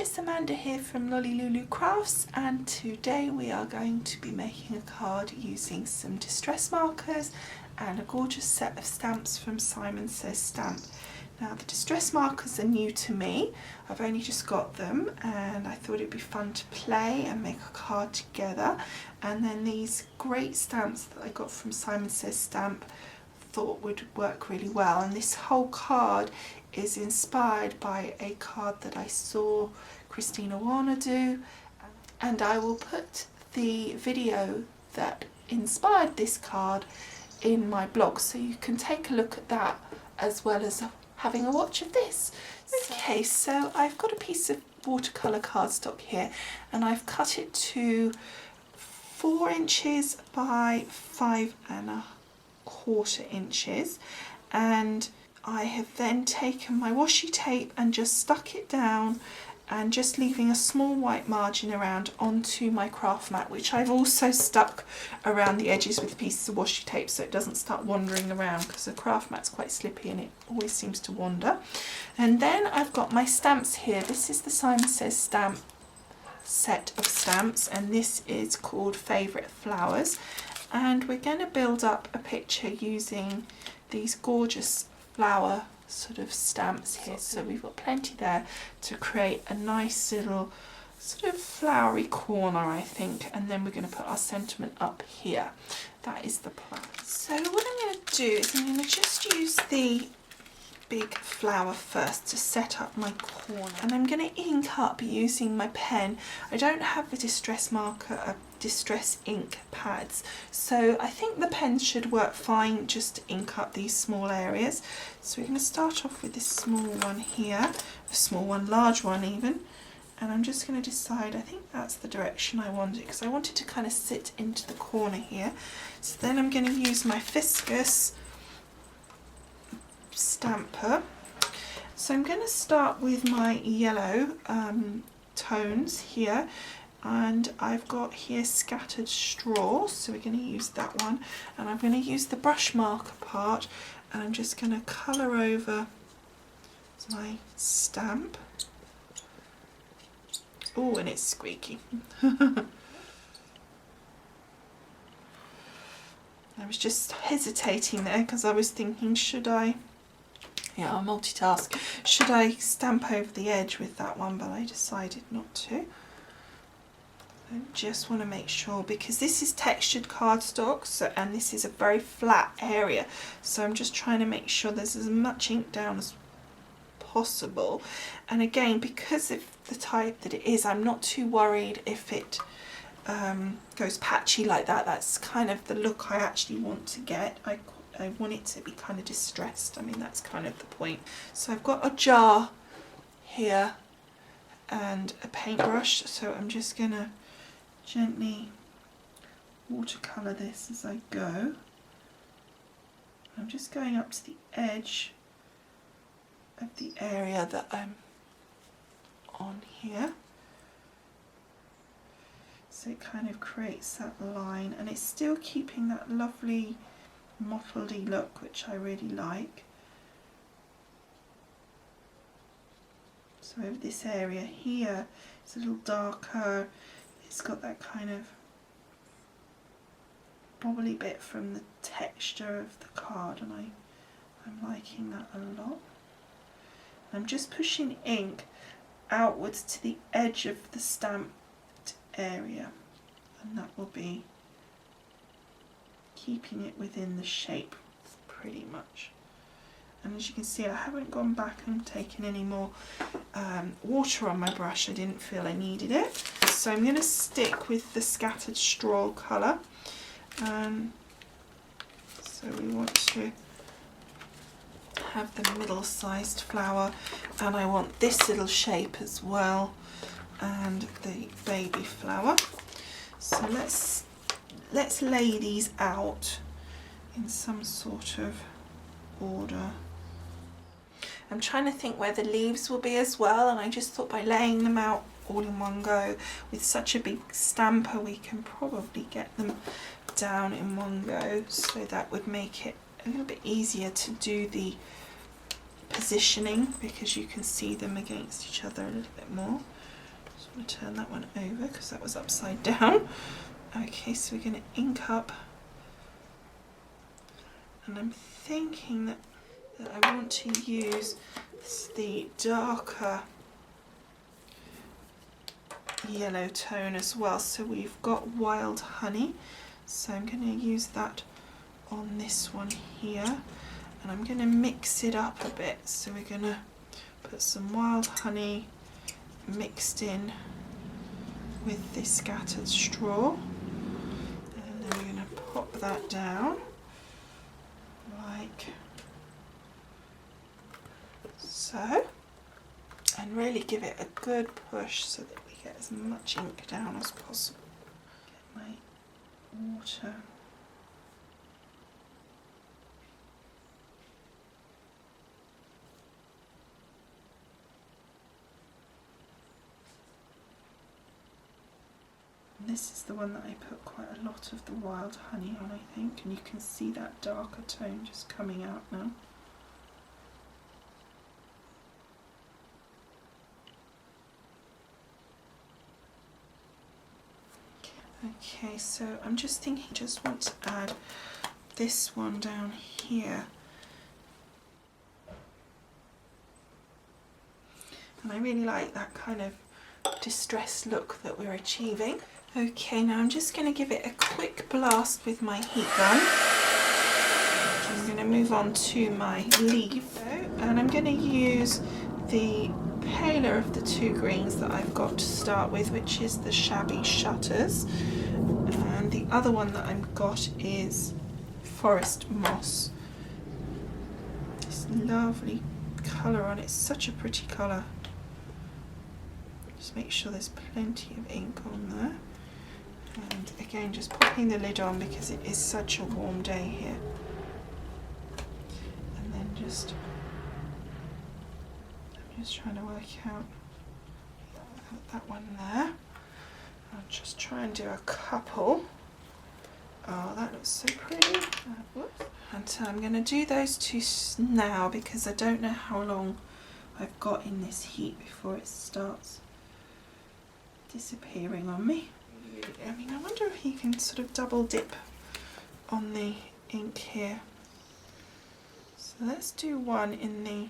it's Amanda here from Lolly Lulu Crafts, and today we are going to be making a card using some distress markers and a gorgeous set of stamps from Simon Says Stamp. Now the distress markers are new to me, I've only just got them and I thought it'd be fun to play and make a card together, and then these great stamps that I got from Simon Says Stamp thought would work really well. And this whole card is inspired by a card that I saw Christina Warner do, and I will put the video that inspired this card in my blog so you can take a look at that as well as having a watch of this. Okay, so I've got a piece of watercolour cardstock here and I've cut it to 4 inches by 5¼ inches, and I have then taken my washi tape and just stuck it down and just leaving a small white margin around onto my craft mat, which I've also stuck around the edges with pieces of washi tape so it doesn't start wandering around, because the craft mat's quite slippy and it always seems to wander. And then I've got my stamps here. This is the Simon Says Stamp set of stamps and this is called Favourite Flowers, and we're going to build up a picture using these gorgeous flower sort of stamps here. So we've got plenty there to create a nice little sort of flowery corner, I think, and then we're going to put our sentiment up here. That is the plan. So what I'm going to do is I'm going to just use the big flower first to set up my corner, and I'm going to ink up using my pen. I don't have a distress marker, distress ink pads, so I think the pens should work fine just to ink up these small areas. So we're going to start off with this small one here, a small one, large one even, and I'm just going to decide, I think that's the direction I want it, because I want it to kind of sit into the corner here. So then I'm going to use my Fiscus stamper. So I'm going to start with my yellow tones here, and I've got here scattered straw, so we're going to use that one, and I'm going to use the brush marker part and I'm just going to colour over my stamp. Oh, and it's squeaky. I was just hesitating there because I was thinking, should I, I'll multitask, should I stamp over the edge with that one, but I decided not to. I just want to make sure, because this is textured cardstock, so, and this is a very flat area, so I'm just trying to make sure there's as much ink down as possible. And again, because of the type that it is, I'm not too worried if it goes patchy like that. That's kind of the look I actually want to get. I want it to be kind of distressed. I mean, that's kind of the point. So I've got a jar here and a paintbrush, so I'm just going to gently watercolour this as I go. I'm just going up to the edge of the area that I'm on here, so it kind of creates that line and it's still keeping that lovely mottledy look, which I really like. So over this area here, it's a little darker. It's got that kind of bobbly bit from the texture of the card, and I'm liking that a lot. I'm just pushing ink outwards to the edge of the stamped area, and that will be keeping it within the shape pretty much. And as you can see, I haven't gone back and taken any more water on my brush. I didn't feel I needed it. So I'm going to stick with the scattered straw colour. So we want to have the middle-sized flower, and I want this little shape as well, and the baby flower. So let's lay these out in some sort of order. I'm trying to think where the leaves will be as well, and I just thought by laying them out all in one go with such a big stamper we can probably get them down in one go, so that would make it a little bit easier to do the positioning because you can see them against each other a little bit more. I'm going to turn that one over because that was upside down. Okay, so we're going to ink up, and I'm thinking that I want to use the darker yellow tone as well. So we've got Wild Honey, so I'm going to use that on this one here, and I'm going to mix it up a bit. So we're going to put some Wild Honey mixed in with this scattered straw, and then we're going to pop that down like so, and really give it a good push so that we get as much ink down as possible. Get my water. And this is the one that I put quite a lot of the Wild Honey on, I think, and you can see that darker tone just coming out now. Okay, so I'm just thinking, I just want to add this one down here. And I really like that kind of distressed look that we're achieving. Okay, now I'm just going to give it a quick blast with my heat gun. I'm going to move on to my leaf, and I'm going to use the paler of the two greens that I've got to start with, which is the Shabby Shutters, and the other one that I've got is Forest Moss. This lovely colour on it, such a pretty colour. Just make sure there's plenty of ink on there, and again just popping the lid on because it is such a warm day here, and then just trying to work out that one there. I'll just try and do a couple. Oh, that looks so pretty. And so I'm going to do those two now because I don't know how long I've got in this heat before it starts disappearing on me. I mean, I wonder if you can sort of double dip on the ink here. So let's do one in the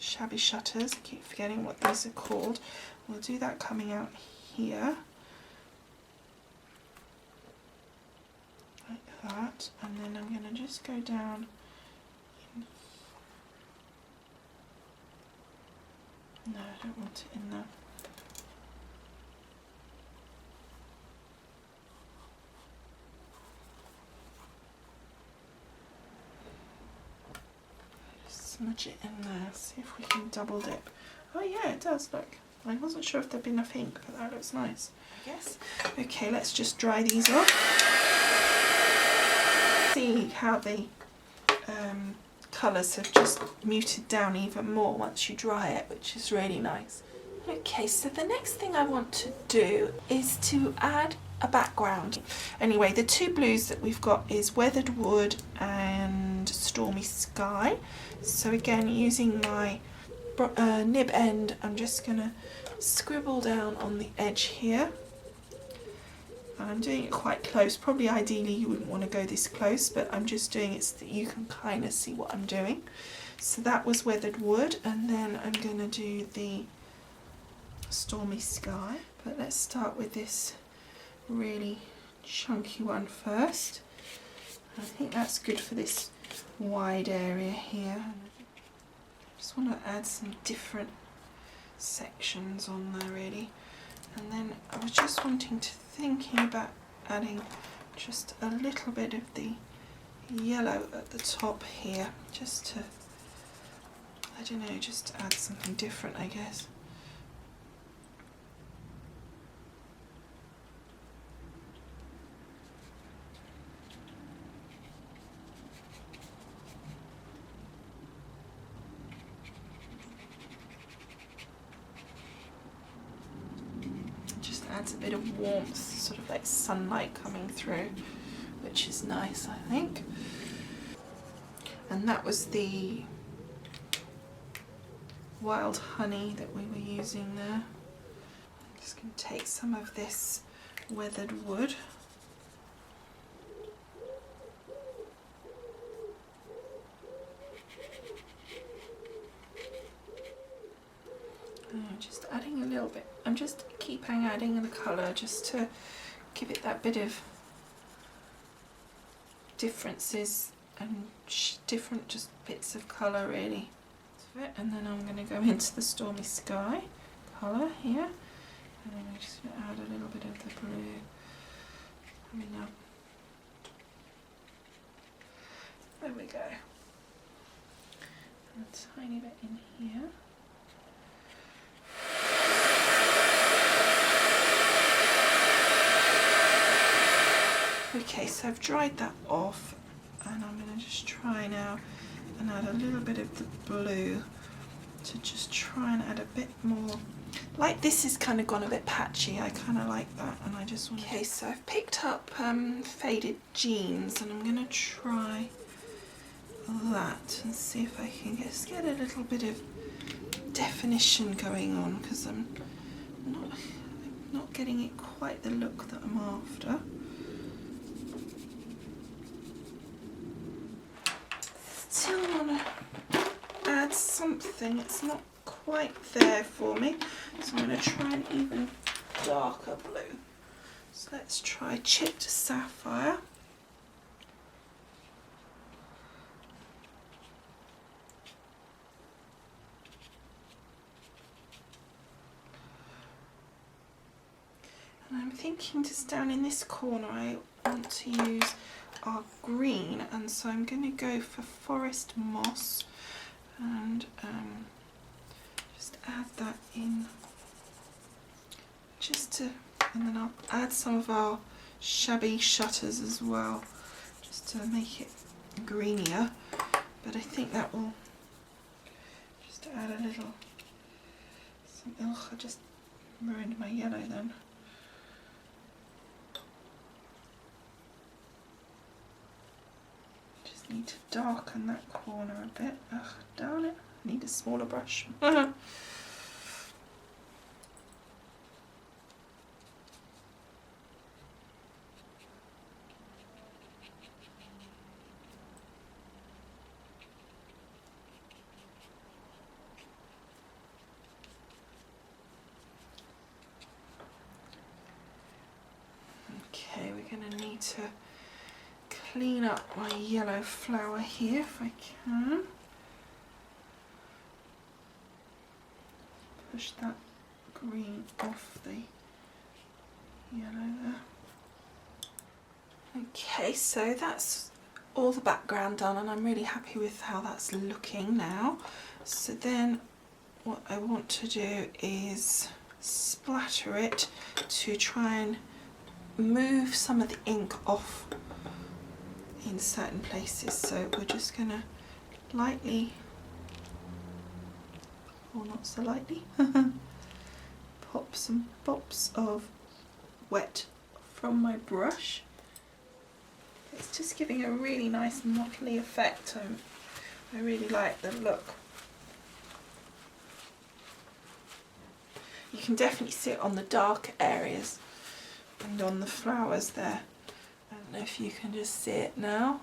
Shabby Shutters. I keep forgetting what these are called. We'll do that coming out here like that, and then I'm going to just go down in. No, I don't want it in there. Smudge it in there, see if we can double dip. Oh yeah, it does, look. I wasn't sure if there'd been enough ink, but that looks nice, I guess. Okay, let's just dry these off. See how the colours have just muted down even more once you dry it, which is really nice. Okay, so the next thing I want to do is to add a background. Anyway, the two blues that we've got is Weathered Wood and Stormy Sky. So again, using my nib end, I'm just going to scribble down on the edge here. And I'm doing it quite close. Probably ideally you wouldn't want to go this close, but I'm just doing it so that you can kind of see what I'm doing. So that was Weathered Wood, and then I'm going to do the Stormy Sky. But let's start with this really chunky one first. I think that's good for this wide area here. I just want to add some different sections on there really. And then I was just thinking about adding just a little bit of the yellow at the top here, just to, I don't know, just add something different, I guess. Adds a bit of warmth, sort of like sunlight coming through, which is nice, I think. And that was the Wild Honey that we were using there. just going to take some of this weathered wood. Just adding a little bit. I'm just keeping adding the colour just to give it that bit of differences and different just bits of colour really. And then I'm going to go into the Stormy Sky colour here, and then I'm just going to add a little bit of the blue coming up. There we go. And a tiny bit in here. Okay, so I've dried that off, and I'm going to just try now and add a little bit of the blue to just try and add a bit more. Like this is kind of gone a bit patchy, I kind of like that, and I just want to... Okay, so I've picked up faded jeans, and I'm going to try that and see if I can just get a little bit of definition going on, because I'm not getting it quite the look that I'm after. Still want to add something. It's not quite there for me, so I'm going to try an even darker blue. So let's try Chipped Sapphire. And I'm thinking just down in this corner I want to use our green, and so I'm going to go for Forest Moss and just add that in just to, and then I'll add some of our Shabby Shutters as well just to make it greenier, but I think that will just add a little something. Oh, I just ruined my yellow then. Need to darken that corner a bit. Ugh, darn it. I need a smaller brush. Okay, we're going to need to clean up my yellow flower here if I can. Push that green off the yellow there. Okay, so that's all the background done, and I'm really happy with how that's looking now. So then what I want to do is splatter it to try and move some of the ink off in certain places. So we're just going to lightly, or not so lightly, pop some pops of wet from my brush. It's just giving a really nice motley effect. I really like the look. You can definitely see it on the dark areas and on the flowers there. I don't know if you can just see it now,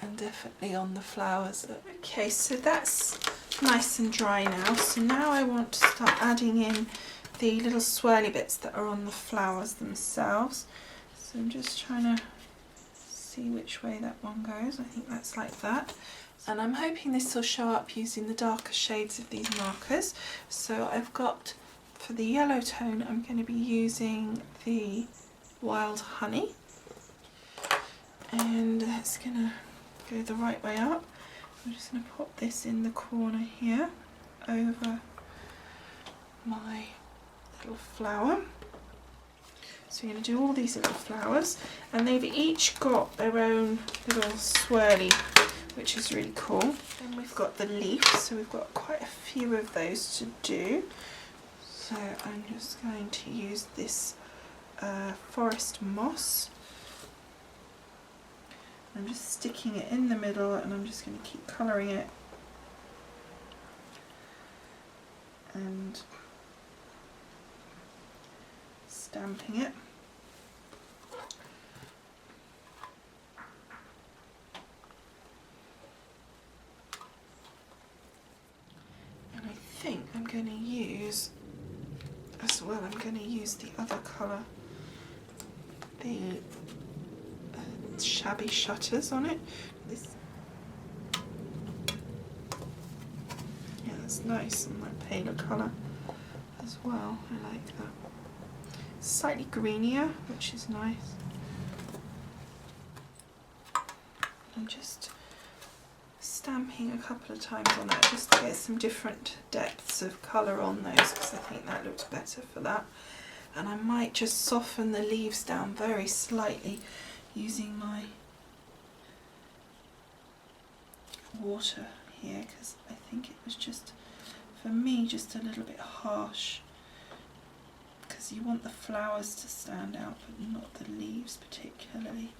and definitely on the flowers. Okay, so that's nice and dry now. So now I want to start adding in the little swirly bits that are on the flowers themselves. So I'm just trying to see which way that one goes. I think that's like that. And I'm hoping this will show up using the darker shades of these markers. So I've got, for the yellow tone, I'm going to be using the Wild Honey. And that's going to go the right way up. I'm just going to pop this in the corner here over my little flower. So we're going to do all these little flowers, and they've each got their own little swirly, which is really cool. Then we've got the leaf, so we've got quite a few of those to do. So I'm just going to use this Forest Moss. I'm just sticking it in the middle, and I'm just going to keep colouring it. And stamping it. And I think I'm going to use, as well, I'm going to use the other colour, the shabby shutters on it. This, yeah, that's nice, and that paler colour as well. I like that. Slightly greenier, which is nice. I'm just stamping a couple of times on that just to get some different depths of colour on those, because I think that looks better for that. And I might just soften the leaves down very slightly using my water here, because I think it was just, for me, just a little bit harsh, because you want the flowers to stand out but not the leaves particularly.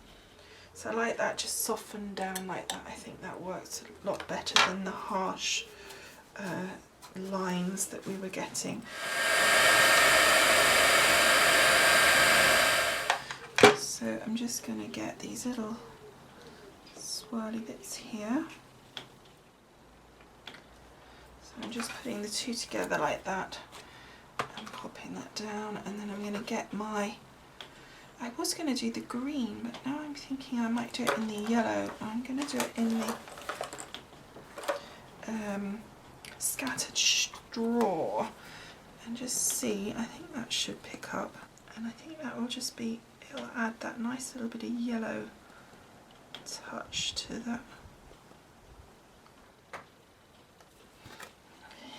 So I like that, just softened down like that. I think that works a lot better than the harsh lines that we were getting. So I'm just going to get these little swirly bits here. So I'm just putting the two together like that and popping that down, and then I'm going to get my, I was going to do the green, but now I'm thinking I might do it in the yellow. I'm going to do it in the scattered straw and just see. I think that should pick up, and I think that will just be, it'll add that nice little bit of yellow touch to that.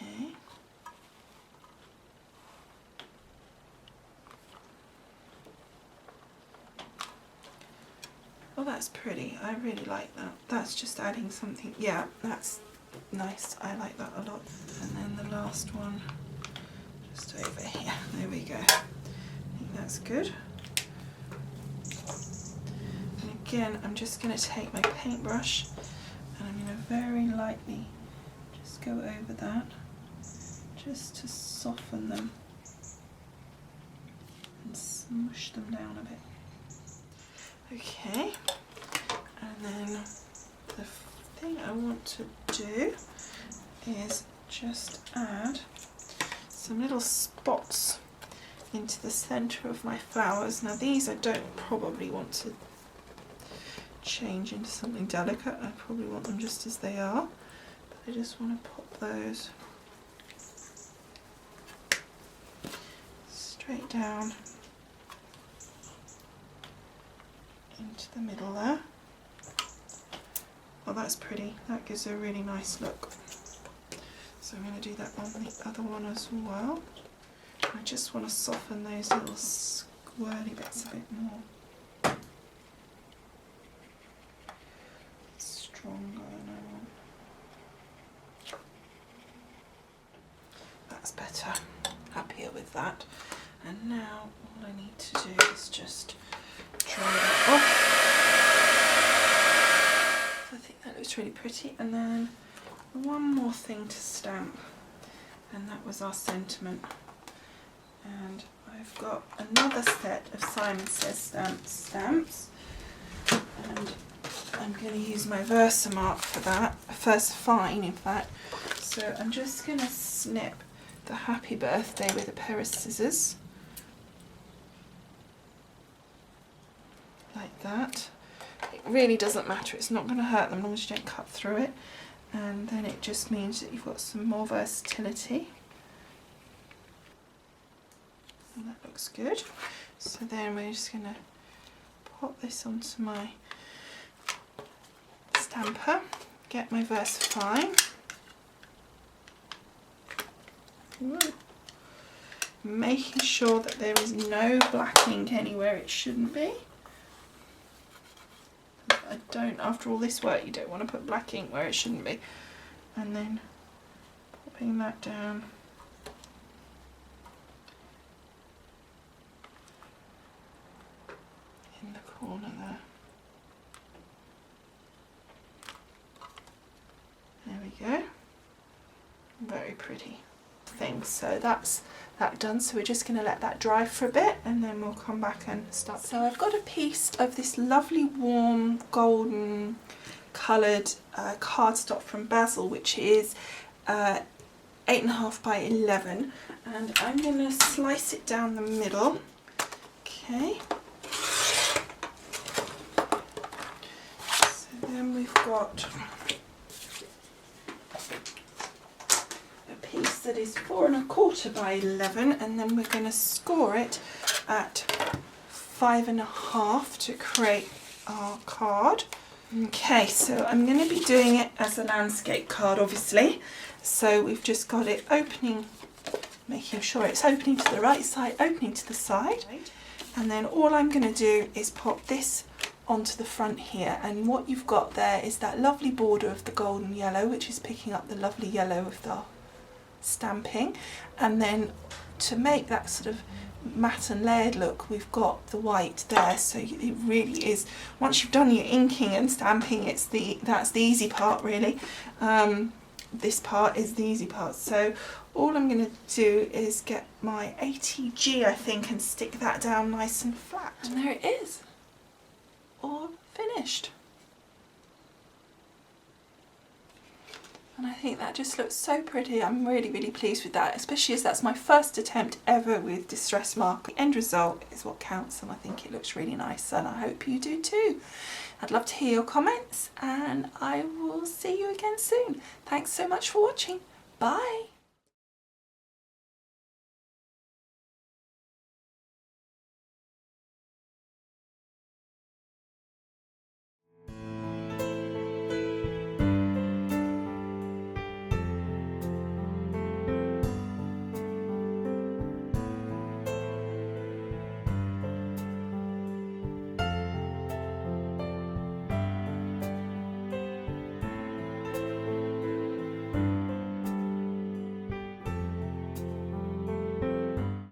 Okay. Oh, that's pretty. I really like that. That's just adding something. Yeah, that's nice. I like that a lot. And then the last one, just over here. There we go. I think that's good. And again, I'm just going to take my paintbrush and I'm going to very lightly just go over that, just to soften them and smush them down a bit. Okay, and then the thing I want to do is just add some little spots into the centre of my flowers. Now these I don't probably want to change into something delicate. I probably want them just as they are, but I just want to pop those straight down into the middle there. Oh, that's pretty. That gives a really nice look. So I'm going to do that on the other one as well. I just want to soften those little squirly bits a bit more. Stronger than I want. That's better. Happier with that. And now all I need to do is just dry that off. I think that looks really pretty. And then one more thing to stamp, and that was our sentiment. And I've got another set of Simon Says stamps, and I'm going to use my Versamark for that, Versafine in fact. So I'm just going to snip the happy birthday with a pair of scissors, like that. It really doesn't matter, it's not going to hurt them as long as you don't cut through it, and then it just means that you've got some more versatility. And that looks good. So then we're just going to pop this onto my stamper, get my Versafine. Making sure that there is no black ink anywhere it shouldn't be. I don't, after all this work, you don't want to put black ink where it shouldn't be. And then popping that down. In the corner there. There we go. Very pretty. nothing. So that's that done. So we're just going to let that dry for a bit and then we'll come back and start. So I've got a piece of this lovely warm golden coloured cardstock from Basil, which is 8.5 by 11, and I'm going to slice it down the middle. Okay. So then we've got a piece that is 4.25 by 11, and then we're going to score it at 5.5 to create our card. Okay, so I'm going to be doing it as a landscape card, obviously. So we've just got it opening, making sure it's opening to the right side, opening to the side. And then all I'm going to do is pop this onto the front here. And what you've got there is that lovely border of the golden yellow, which is picking up the lovely yellow of the stamping. And then to make that sort of matte and layered look, we've got the white there. So it really is, once you've done your inking and stamping, that's the easy part, really. This part is the easy part. So all I'm going to do is get my ATG, I think, and stick that down nice and flat. And there it is, all finished. And I think that just looks so pretty. I'm really, really pleased with that, especially as that's my first attempt ever with Distress Mark. The end result is what counts, and I think it looks really nice, and I hope you do too. I'd love to hear your comments, and I will see you again soon. Thanks so much for watching. Bye.